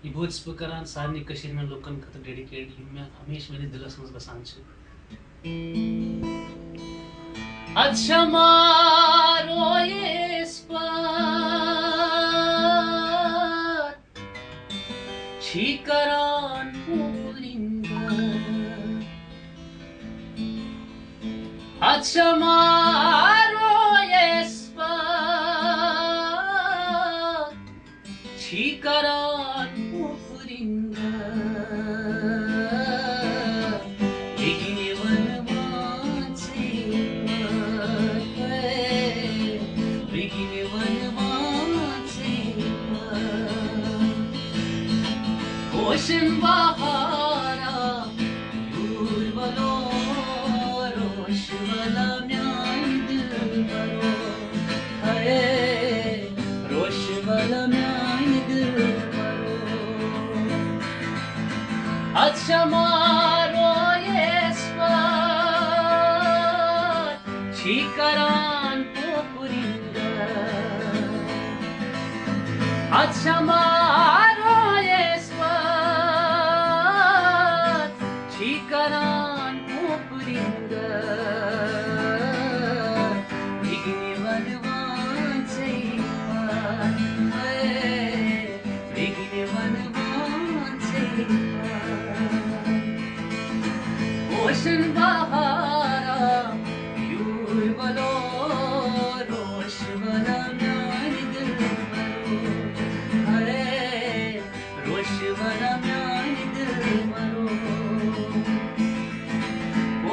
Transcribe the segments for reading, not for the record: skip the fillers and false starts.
यह बहुत करान सारे कशीर में लुकन खत डेडिकेट मैं हमेशा मेरे दिलस मज बसान अच्छा मारो ये छिकरान अच्छा मारो ये छिकरान Ocean Bahara, Yurvalo, Roshvala Myan Dilbaro, Haye, Roshvala Myan Dilbaro. Acha maro yespat, Chikaran Popurinda. Acha maro Chikaran Popurinda Bigini Vanvan Seipan Bigini Vanvan Seipan Ocean Bahara Yurvalo Roshvala Myan Dilbaro Hare Roshvala Myan Dilbaro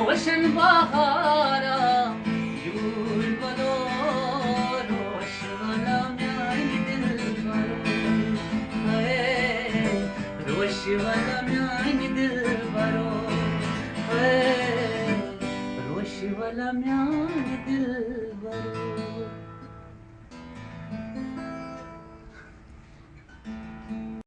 Ocean Bahara, Yurvalo, Roshvala Myan Dilbaro, Haye, Roshvala Myan Dilbaro, Haye, Roshvala Myan Dilbaro.